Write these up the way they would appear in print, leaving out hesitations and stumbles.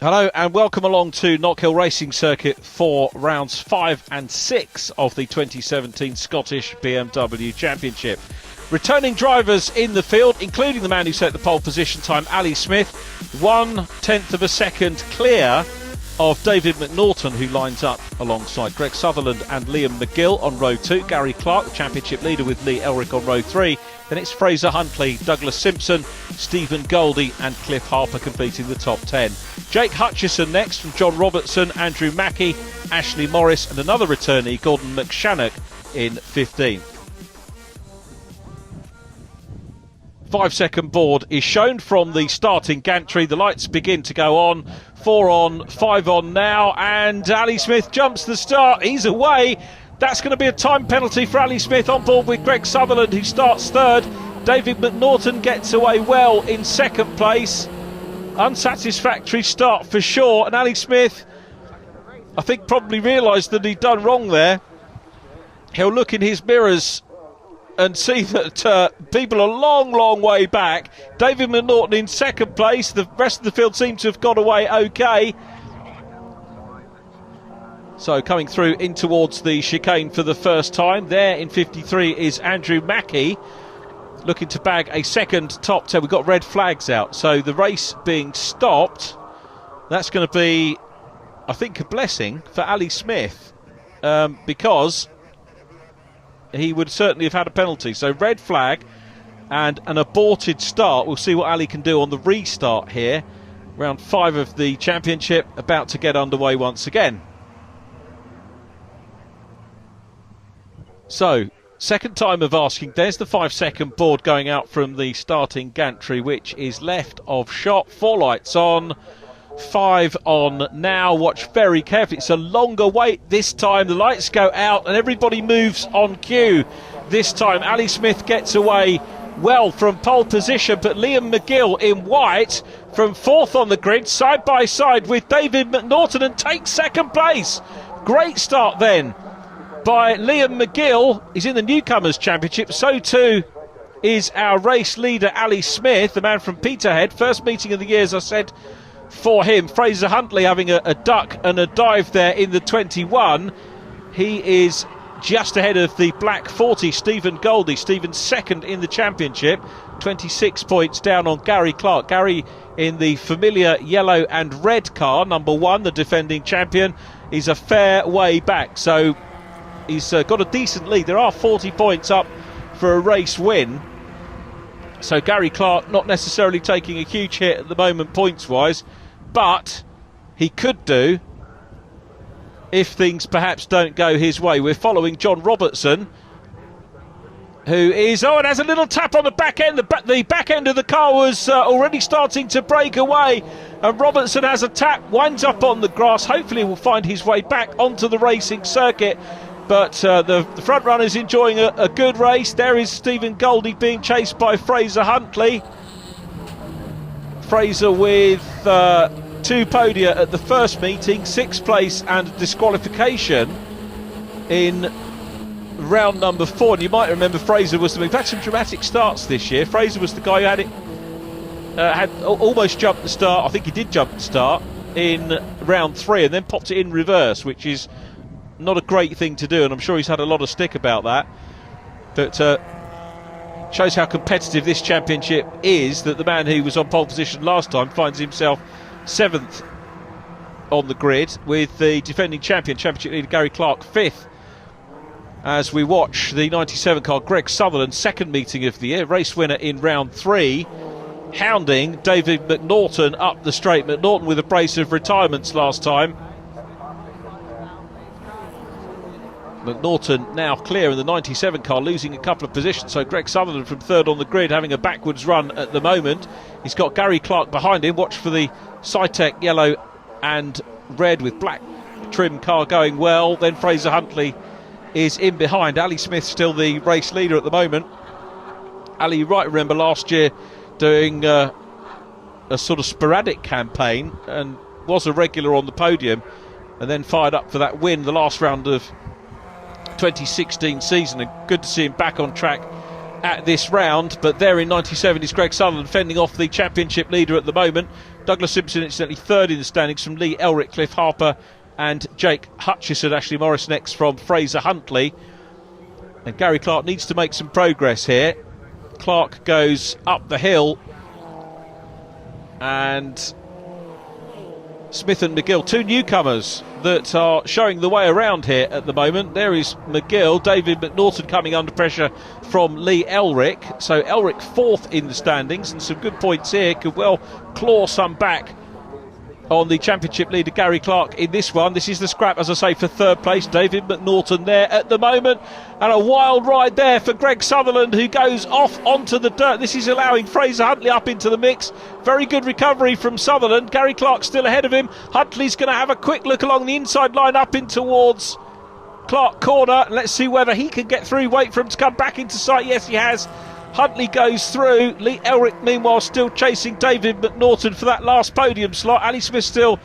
Hello and welcome along to Knockhill Racing Circuit for rounds 5 and 6 of the 2017 Scottish BMW Championship. Returning drivers in the field, including the man who set the pole position time, Ali Smith, 1/10 of a second clear of David McNaughton, who lines up alongside Greg Sutherland and Liam McGill on row 2. Gary Clark, the championship leader, with Lee Elric on row 3. Then it's Fraser Huntley, Douglas Simpson, Stephen Goldie and Cliff Harper completing the top 10. Jake Hutchison next from John Robertson, Andrew Mackey, Ashley Morris and another returnee, Gordon McShannock, in 15th. 5-second board is shown from the starting gantry. The lights begin to go on. 4 on, 5 on now, and Ali Smith jumps the start. He's away. That's going to be a time penalty for Ali Smith, on board with Greg Sutherland, who starts third. David McNaughton gets away well in second place. Unsatisfactory start for sure, and Ali Smith, I think, probably realised that he'd done wrong there. He'll look in his mirrors and see that people are long way back. David McNaughton in second place. The rest of the field seems to have got away okay. So coming through in towards the chicane for the first time. There in 53 is Andrew Mackey, looking to bag a second top 10. We've got red flags out, so the race being stopped. That's going to be, I think, a blessing for Ali Smith, because he would certainly have had a penalty. So red flag and an aborted start. We'll see what Ali can do on the restart here. Round 5 of the championship about to get underway once again. So, second time of asking. There's the 5-second board going out from the starting gantry, which is left of shot. 4 lights on, 5 on now. Watch very carefully. It's a longer wait this time. The lights go out and everybody moves on cue. This time Ali Smith gets away well from pole position, but Liam McGill in white from 4th on the grid, side by side with David McNaughton, and takes second place. Great start then by Liam McGill. He's in the Newcomers Championship. So too is our race leader Ali Smith, the man from Peterhead. First meeting of the year, as I said, for him. Fraser Huntley having a duck and a dive there in the 21. He is just ahead of the black 40, Stephen Goldie. Stephen's second in the championship, 26 points down on Gary Clark. Gary in the familiar yellow and red car, number 1, the defending champion, is a fair way back. So he's got a decent lead. There are 40 points up for a race win. So Gary Clark not necessarily taking a huge hit at the moment points-wise, but he could do if things perhaps don't go his way. We're following John Robertson, who is, and has a little tap on the back end. The back end of the car was already starting to break away, and Robertson has a tap, winds up on the grass. Hopefully will find his way back onto the racing circuit. But the front runner's enjoying a good race. There is Stephen Goldie being chased by Fraser Huntley. Fraser with 2 podia at the first meeting, 6th place and disqualification in round number 4. And you might remember Fraser was we've had some dramatic starts this year. Fraser was the guy who had almost jumped the start. I think he did jump the start in round 3 and then popped it in reverse, which is not a great thing to do, and I'm sure he's had a lot of stick about that. But shows how competitive this championship is, that the man who was on pole position last time finds himself 7th on the grid, with the defending championship leader Gary Clark 5th. As we watch the 97 car Greg Sutherland, second meeting of the year, race winner in round 3, hounding David McNaughton up the straight. McNaughton with a brace of retirements last time. McNaughton now clear in the 97 car, losing a couple of positions. So Greg Sutherland from 3rd on the grid, having a backwards run at the moment. He's got Gary Clark behind him. Watch for the Cytec yellow and red with black trim car going well. Then Fraser Huntley is in behind. Ali Smith still the race leader at the moment. Ali, you might remember last year doing a sort of sporadic campaign and was a regular on the podium, and then fired up for that win the last round of 2016 season, and good to see him back on track at this round. But there in 97 is Greg Sutherland, fending off the championship leader at the moment. Douglas Simpson, incidentally, third in the standings from Lee Elric, Cliff Harper and Jake Hutchison. Ashley Morris next from Fraser Huntley. And Gary Clark needs to make some progress here. Clark goes up the hill, and Smith and McGill, two newcomers that are showing the way around here at the moment. There is McGill. David McNaughton coming under pressure from Lee Elric. So Elric fourth in the standings, and some good points here. Could well claw some back on the championship leader Gary Clark in this one. This is the scrap, as I say, for third place. David McNaughton there at the moment, and a wild ride there for Greg Sutherland, who goes off onto the dirt. This is allowing Fraser Huntley up into the mix. Very good recovery from Sutherland. Gary Clark still ahead of him. Huntley's going to have a quick look along the inside line up in towards Clark Corner. Let's see whether he can get through. Wait for him to come back into sight. Yes, he has. Huntley goes through. Lee Elric, meanwhile, still chasing David McNaughton for that last podium slot. Ali Smith still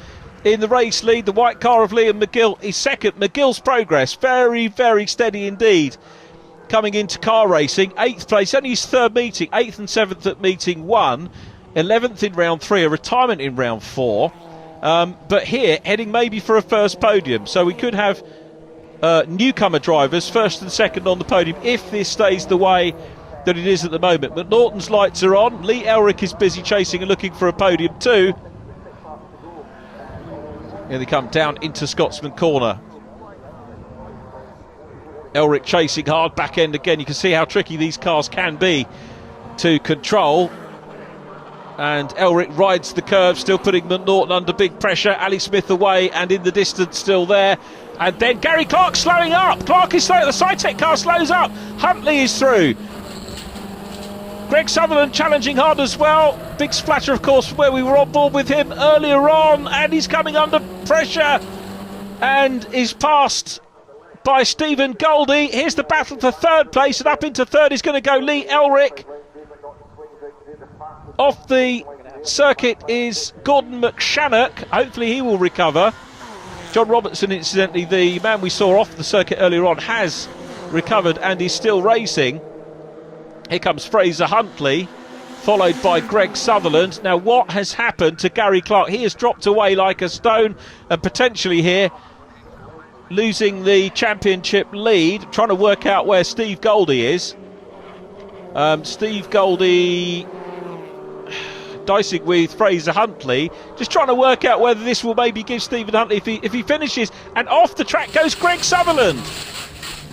in the race lead. The white car of Liam McGill is second. McGill's progress very, very steady indeed. Coming into car racing, 8th place, only his third meeting, 8th and 7th at meeting 1, 11th in round 3, a retirement in round 4. But here, heading maybe for a first podium. So we could have newcomer drivers, first and second on the podium, if this stays the way that it is at the moment. McNaughton's lights are on. Lee Elric is busy chasing and looking for a podium too. Here they come down into Scotsman Corner. Elric chasing hard, back end again. You can see how tricky these cars can be to control. And Elric rides the curve, still putting McNaughton under big pressure. Ali Smith away and in the distance still there. And then Gary Clark slowing up. Clark is slow. The Cytec car slows up. Huntley is through. Greg Sutherland challenging hard as well. Big splatter, of course, where we were on board with him earlier on, and he's coming under pressure and is passed by Stephen Goldie. Here's the battle for third place, and up into third is going to go Lee Elric. Off the circuit is Gordon McShannock. Hopefully he will recover. John Robertson, incidentally, the man we saw off the circuit earlier on, has recovered and is still racing. Here comes Fraser Huntley, followed by Greg Sutherland. Now, what has happened to Gary Clark? He has dropped away like a stone, and potentially here losing the championship lead. Trying to work out where Steve Goldie is. Steve Goldie dicing with Fraser Huntley, just trying to work out whether this will maybe give Stephen Huntley if he finishes. And off the track goes Greg Sutherland.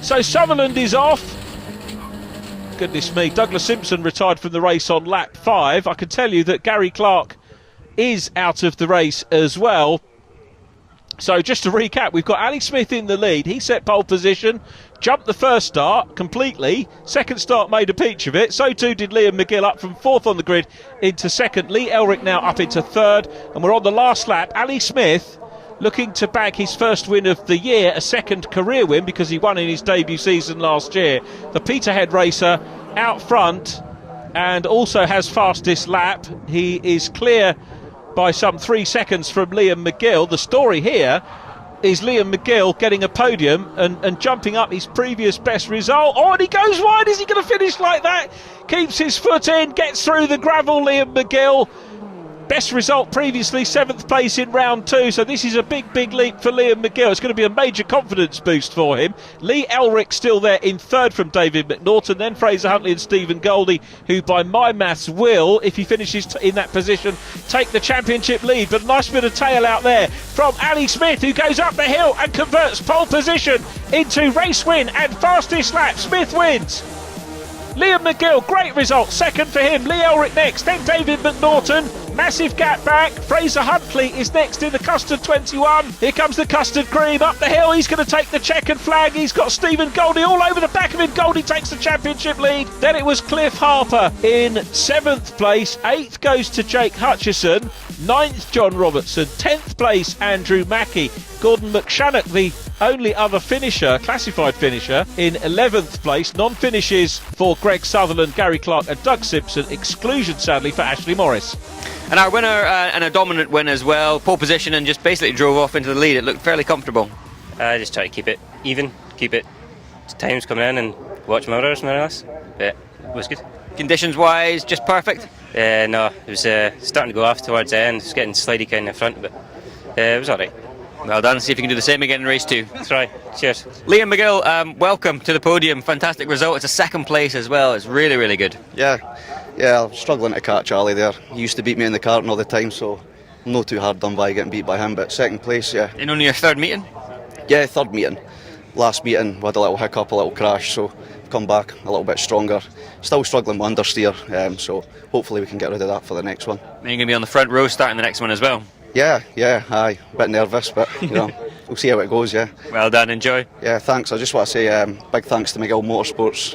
So Sutherland is off. Goodness me, Douglas Simpson retired from the race on lap 5. I can tell you that Gary Clark is out of the race as well. So just to recap, we've got Ali Smith in the lead. He set pole position, jumped the first start completely. Second start made a peach of it. So too did Liam McGill, up from fourth on the grid into second. Lee Elric now up into third. And we're on the last lap. Ali Smith looking to bag his first win of the year, a second career win because he won in his debut season last year. The Peterhead racer out front and also has fastest lap. He is clear by some 3 seconds from Liam McGill. The story here is Liam McGill getting a podium and jumping up his previous best result. Oh, and he goes wide. Is he going to finish like that? Keeps his foot in, gets through the gravel, Liam McGill. Best result previously, 7th place in round 2. So this is a big leap for Liam McGill. It's going to be a major confidence boost for him. Lee Elric still there in third from David McNaughton. Then Fraser Huntley and Stephen Goldie, who by my maths will, if he finishes in that position, take the championship lead. But a nice bit of tail out there from Ali Smith, who goes up the hill and converts pole position into race win and fastest lap. Smith wins. Liam McGill, great result. Second for him. Lee Elric next. Then David McNaughton. Massive gap back. Fraser Huntley is next in the Custard 21. Here comes the Custard Cream up the hill. He's going to take the checkered flag. He's got Stephen Goldie all over the back of him. Goldie takes the championship lead. Then it was Cliff Harper in 7th place. 8th goes to Jake Hutchison. 9th John Robertson. 10th place Andrew Mackey. Gordon McShannock, the only other finisher, classified finisher, in 11th place. Non-finishes for Greg Sutherland, Gary Clark and Doug Simpson. Exclusion, sadly, for Ashley Morris. And our winner, and a dominant win as well, pole position, and just basically drove off into the lead. It looked fairly comfortable. I just try to keep it even, keep it times coming in and watch my others more or less. But it was good. Conditions wise, just perfect. No, it was starting to go off towards the end. It was getting slidey kind of front, but it was alright. Well done. See if you can do the same again in race 2. Try. Cheers. Liam McGill, welcome to the podium. Fantastic result. It's a second place as well. It's really, really good. Yeah, I'm struggling to catch Ali there. He used to beat me in the karting all the time, so I'm not too hard done by getting beat by him. But second place, yeah. In only your third meeting? Yeah, third meeting. Last meeting, we had a little hiccup, a little crash, so I've come back a little bit stronger. Still struggling with understeer, so hopefully we can get rid of that for the next one. And you're going to be on the front row starting the next one as well? Yeah, aye. A bit nervous, but we'll see how it goes, yeah. Well done, enjoy. Yeah, thanks. I just want to say big thanks to McGill Motorsports.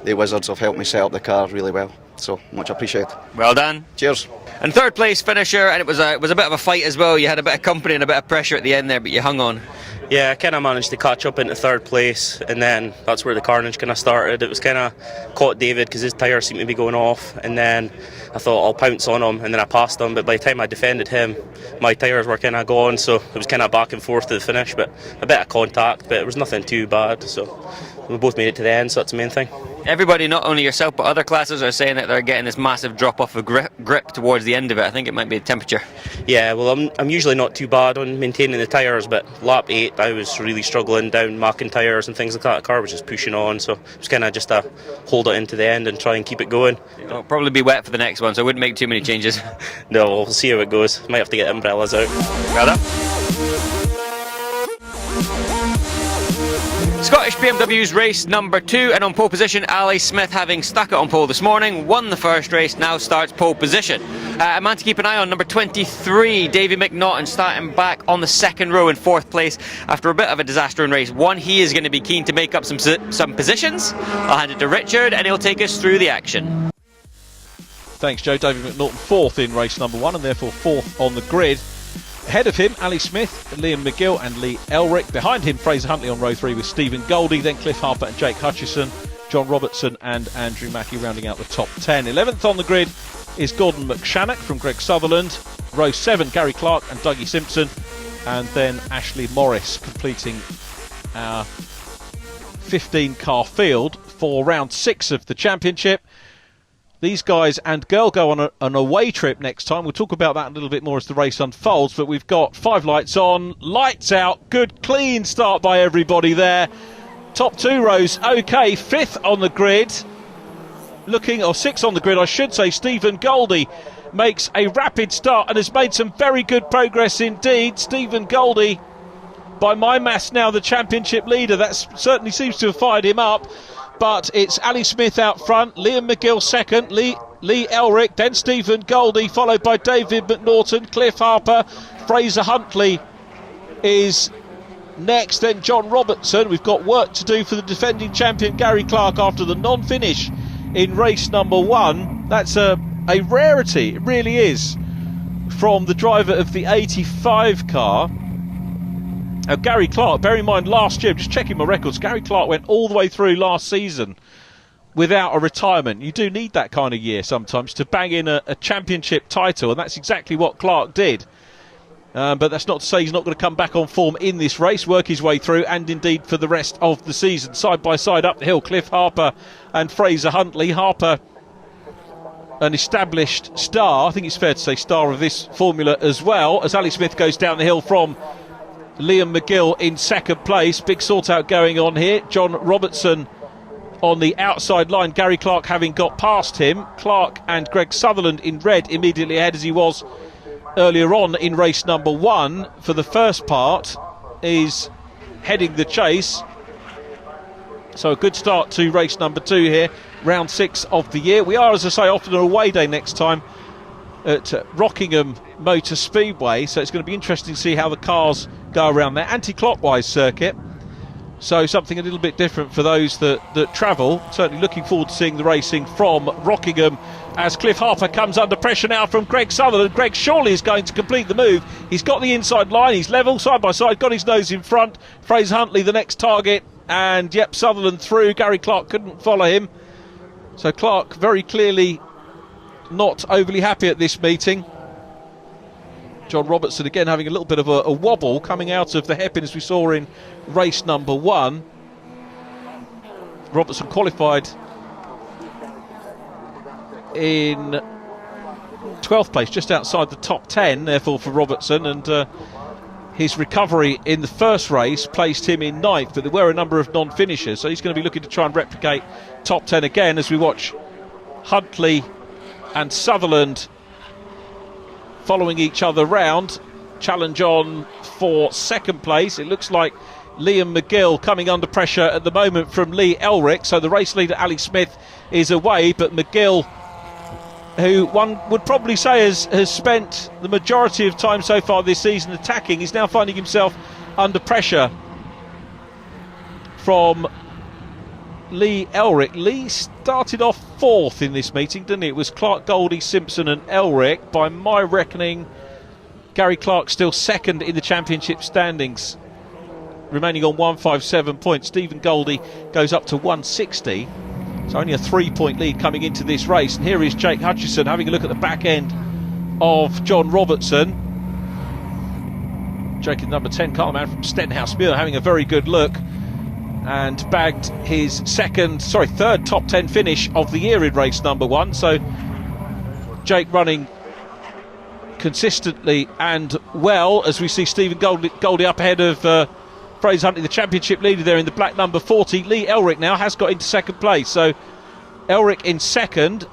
The Wizards have helped me set up the car really well, so much appreciated. Well done. Cheers. And third place finisher, and it was a bit of a fight as well. You had a bit of company and a bit of pressure at the end there, but you hung on. Yeah, I kind of managed to catch up into third place, and then that's where the carnage kind of started. It was kind of caught David because his tyres seemed to be going off, and then I thought I'll pounce on him, and then I passed him, but by the time I defended him, my tyres were kind of gone, so it was kind of back and forth to the finish, but a bit of contact, but it was nothing too bad, so we both made it to the end, so that's the main thing. Everybody, not only yourself but other classes, are saying that they're getting this massive drop off of grip towards the end of it. I think it might be the temperature. Yeah, well, I'm usually not too bad on maintaining the tyres, but lap 8 I was really struggling down marking tyres and things like that. The car was just pushing on, so it was kind of just to hold it into the end and try and keep it going. It'll probably be wet for the next one, so I wouldn't make too many changes. No, we'll see how it goes. Might have to get umbrellas out. Well done. Scottish BMW's race number 2, and on pole position, Ali Smith, having stuck it on pole this morning, won the first race, now starts pole position. A man to keep an eye on, number 23, Davy McNaughton, starting back on the second row in 4th place after a bit of a disaster in race 1. He is going to be keen to make up some positions. I'll hand it to Richard and he'll take us through the action. Thanks, Joe. David McNaughton 4th in race number 1 and therefore 4th on the grid. Ahead of him, Ali Smith, Liam McGill and Lee Elric. Behind him, Fraser Huntley on row 3 with Stephen Goldie, then Cliff Harper and Jake Hutchison, John Robertson and Andrew Mackie rounding out the top 10. 11th on the grid is Gordon McShannock from Greg Sutherland. Row 7, Gary Clark and Dougie Simpson. And then Ashley Morris completing our 15-car field for round 6 of the championship. These guys and girl go on an away trip next time. We'll talk about that a little bit more as the race unfolds. But we've got 5 lights on, lights out. Good, clean start by everybody there. Top 2 rows, okay. 5th on the grid. 6th on the grid, I should say. Stephen Goldie makes a rapid start and has made some very good progress indeed. Stephen Goldie, by my maths now, the championship leader. That certainly seems to have fired him up. But it's Ali Smith out front, Liam McGill second, Lee Elric, then Stephen Goldie, followed by David McNaughton, Cliff Harper, Fraser Huntley is next, then John Robertson. We've got work to do for the defending champion Gary Clark after the non-finish in race number 1. That's a rarity, it really is, from the driver of the 85 car. Gary Clark, bear in mind last year, just checking my records, Gary Clark went all the way through last season without a retirement. You do need that kind of year sometimes to bang in a championship title, and that's exactly what Clark did. But that's not to say he's not going to come back on form in this race, work his way through, and indeed for the rest of the season. Side by side up the hill, Cliff Harper and Fraser Huntley. Harper, an established star, I think it's fair to say star of this formula as well, as Ali Smith goes down the hill from Liam McGill in second place. Big sort out going on here. John Robertson on the outside line, Gary Clark having got past him. Clark and Greg Sutherland in red immediately ahead, as he was earlier on in race number 1 for the first part, is heading the chase. So a good start to race number 2 here, round 6 of the year. We are, as I say, off on an away day next time at Rockingham Motor Speedway, so it's going to be interesting to see how the cars go around there. Anti-clockwise circuit, so something a little bit different for those that travel. Certainly looking forward to seeing the racing from Rockingham as Cliff Harper comes under pressure now from Greg Sutherland. Greg surely is going to complete the move. He's got the inside line, he's level side by side, got his nose in front. Fraser Huntley the next target, and yep, Sutherland through. Gary Clark couldn't follow him, so Clark very clearly not overly happy at this meeting. John Robertson again having a little bit of a wobble coming out of the hairpin as we saw in race number 1. Robertson qualified in 12th place, just outside the top 10, therefore, for Robertson, and his recovery in the first race placed him in 9th, but there were a number of non-finishers, so he's going to be looking to try and replicate top 10 again as we watch Huntley and Sutherland following each other round. Challenge on for 2nd place. It looks like Liam McGill coming under pressure at the moment from Lee Elric, so the race leader Ali Smith is away, but McGill, who one would probably say has spent the majority of time so far this season attacking, is now finding himself under pressure from Lee Elric. Lee started off 4th in this meeting, didn't he? It was Clark, Goldie, Simpson and Elric. By my reckoning, Gary Clark still 2nd in the championship standings, remaining on 157 points. Stephen Goldie goes up to 160. So only a 3-point lead coming into this race. And here is Jake Hutchison having a look at the back end of John Robertson. Jake, number 10, Carlman from Stenhouse Muir, having a very good look and bagged his third top 10 finish of the year in race number 1. So Jake running consistently and well, as we see Stephen Goldie up ahead of Fraser Huntley, the championship leader there in the black number 40. Lee Elric now has got into 2nd place, so Elric in 2nd.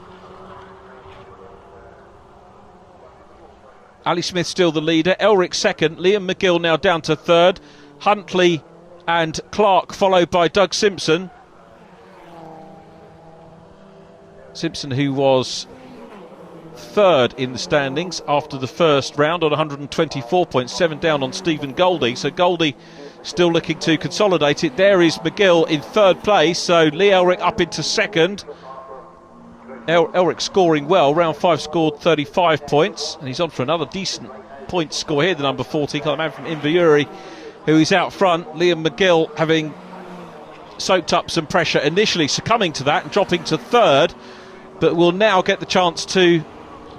Ali Smith still the leader, Elric 2nd, Liam McGill now down to 3rd, Huntley and Clark followed by Doug Simpson. Simpson, who was 3rd in the standings after the first round on 124 points, 7 down on Stephen Goldie, so Goldie still looking to consolidate it. There is McGill in 3rd place, so Lee Elric up into 2nd. Elric scoring well, round 5 scored 35 points, and he's on for another decent point score here, the number 40, a man from Inverurie, who is out front. Liam McGill having soaked up some pressure initially, succumbing to that and dropping to 3rd, but will now get the chance to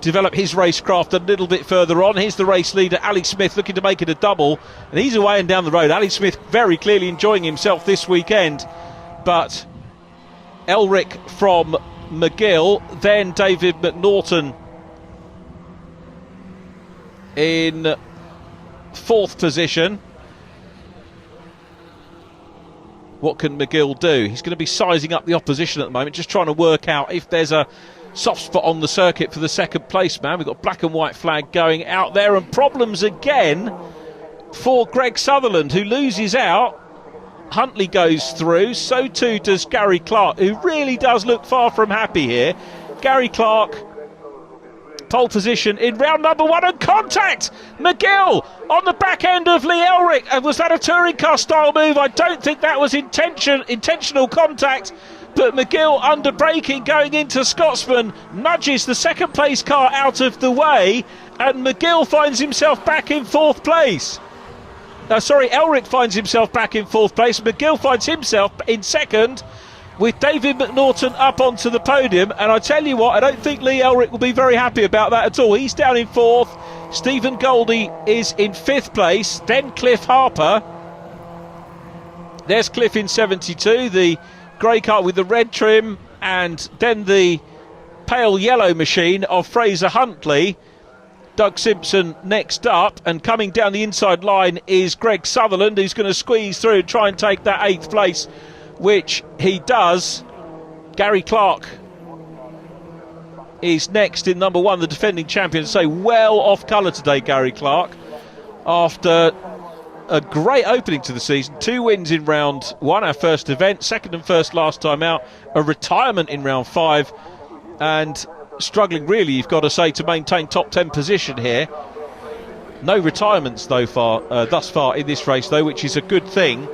develop his racecraft a little bit further on. Here's the race leader, Ali Smith, looking to make it a double, and he's away and down the road. Ali Smith very clearly enjoying himself this weekend, but Elric from McGill, then David McNaughton in 4th position. What can McGill do? He's going to be sizing up the opposition at the moment, just trying to work out if there's a soft spot on the circuit for the 2nd place man. We've got black and white flag going out there, and problems again for Greg Sutherland, who loses out. Huntley goes through, so too does Gary Clark, who really does look far from happy here. Gary Clark, pole position in round number 1, and contact! McGill on the back end of Lee Elric. And was that a touring car style move? I don't think that was intentional contact, but McGill under braking going into Scotsman nudges the 2nd place car out of the way, and McGill finds himself back in 4th place. Elric finds himself back in 4th place. McGill finds himself in 2nd, with David McNaughton up onto the podium. And I tell you what, I don't think Lee Elric will be very happy about that at all. He's down in 4th. Stephen Goldie is in 5th place. Then Cliff Harper. There's Cliff in 72, the grey car with the red trim, and then the pale yellow machine of Fraser Huntley. Doug Simpson next up, and coming down the inside line is Greg Sutherland, who's going to squeeze through and try and take that 8th place, which he does. Gary Clark is next in number 1, the defending champion. So well off colour today, Gary Clark, after a great opening to the season. 2 wins in round 1, our first event, 2nd and 1st last time out, a retirement in round 5, and struggling really, you've got to say, to maintain top 10 position here. No retirements thus far in this race though, which is a good thing,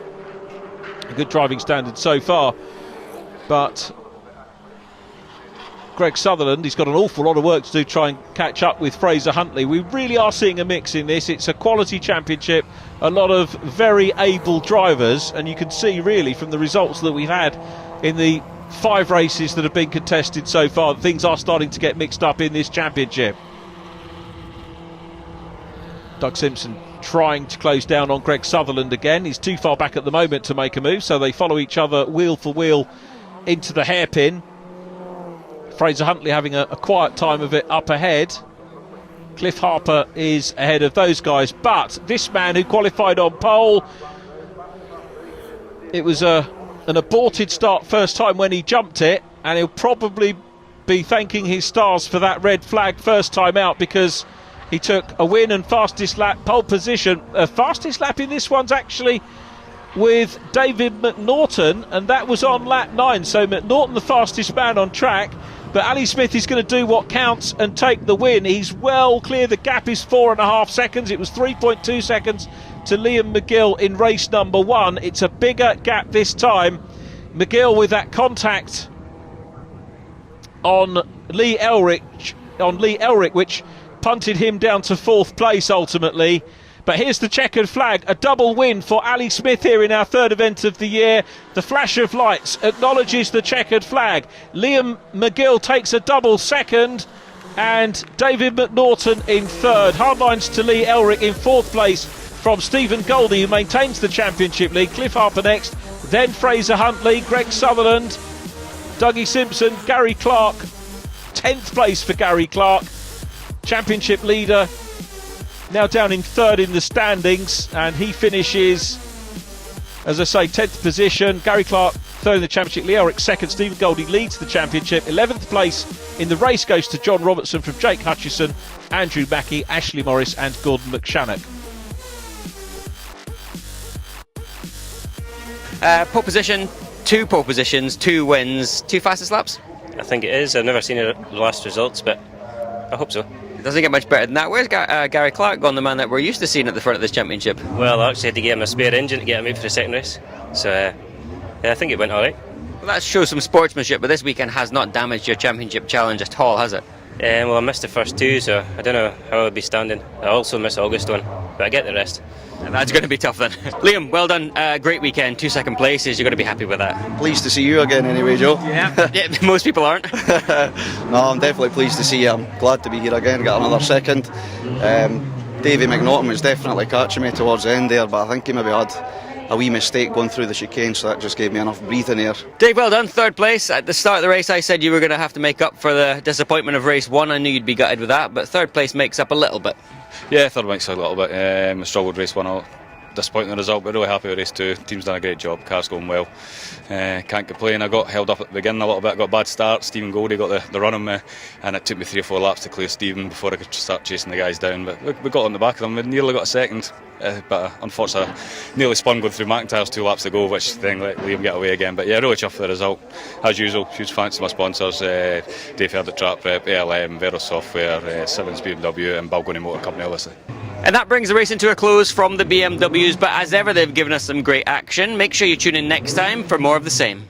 a good driving standard so far. But Greg Sutherland, he's got an awful lot of work to do to try and catch up with Fraser Huntley. We really are seeing a mix in this. It's a quality championship, a lot of very able drivers, and you can see really from the results that we've had in the 5 races that have been contested so far, things are starting to get mixed up in this championship. Doug Simpson trying to close down on Greg Sutherland again. He's too far back at the moment to make a move, so they follow each other wheel for wheel into the hairpin. Fraser Huntley having a quiet time of it up ahead. Cliff Harper is ahead of those guys, but this man who qualified on pole, it was an aborted start first time when he jumped it, and he'll probably be thanking his stars for that red flag first time out, because he took a win and fastest lap, pole position. Fastest lap in this one's actually with David McNaughton, and that was on lap 9, so McNaughton the fastest man on track. But Ali Smith is going to do what counts and take the win. He's well clear. The gap is 4.5 seconds. It was 3.2 seconds to Liam McGill in race number 1. It's a bigger gap this time. McGill with that contact on Lee Elric, which punted him down to 4th place ultimately. But here's the checkered flag, a double win for Ali Smith here in our 3rd event of the year. The flash of lights acknowledges the checkered flag. Liam McGill takes a double 2nd, and David McNaughton in 3rd. Hardlines to Lee Elric in 4th place from Stephen Goldie, who maintains the championship lead. Cliff Harper next, then Fraser Huntley, Greg Sutherland, Dougie Simpson, Gary Clark. 10th place for Gary Clark, championship leader. Now down in 3rd in the standings, and he finishes, as I say, 10th position. Gary Clark 3rd in the championship, Lee Elric 2nd, Stephen Goldie leads the championship. 11th place in the race goes to John Robertson from Jake Hutchison, Andrew Mackey, Ashley Morris and Gordon McShannock. Pole position, 2 pole positions, 2 wins, 2 fastest laps? I think it is. I've never seen the last results, but I hope so. Doesn't get much better than that. Where's Gary Clark gone, the man that we're used to seeing at the front of this championship? Well, I actually had to get him a spare engine to get him out for the second race. So, yeah, I think it went alright. Well, that shows some sportsmanship, but this weekend has not damaged your championship challenge at all, has it? Well, I missed the first 2, so I don't know how I'll be standing. I also missed August one, but I get the rest. And that's going to be tough then. Liam, well done. Great weekend. 2 second places. You're going to be happy with that. Pleased to see you again anyway, Joe. Yeah, most people aren't. No, I'm definitely pleased to see you. I'm glad to be here again, get another 2nd. Davey McNaughton was definitely catching me towards the end there, but I think he maybe had a wee mistake going through the chicane, so that just gave me enough breathing air. Dave, well done. 3rd place. At the start of the race I said you were going to have to make up for the disappointment of race 1. I knew you'd be gutted with that, but 3rd place makes up a little bit. Yeah, 3rd makes up a little bit. I struggled race 1 out. Disappointing result, but really happy with race 2. Team's done a great job, car's going well. Can't complain. I got held up at the beginning a little bit, got a bad start. Stephen Goldie got the run on me, and it took me 3 or 4 laps to clear Stephen before I could start chasing the guys down. But we got on the back of them. We nearly got a 2nd, but unfortunately nearly spun going through McIntyre's 2 laps to go, which then let Liam get away again. But yeah, really chuffed with the result. As usual, huge thanks to my sponsors, Dave Herd at Trap Prep, ALM, Vero Software, Simmons BMW and Balgony Motor Company, obviously. And that brings the racing to a close from the BMWs, but as ever they've given us some great action. Make sure you tune in next time for more of the same.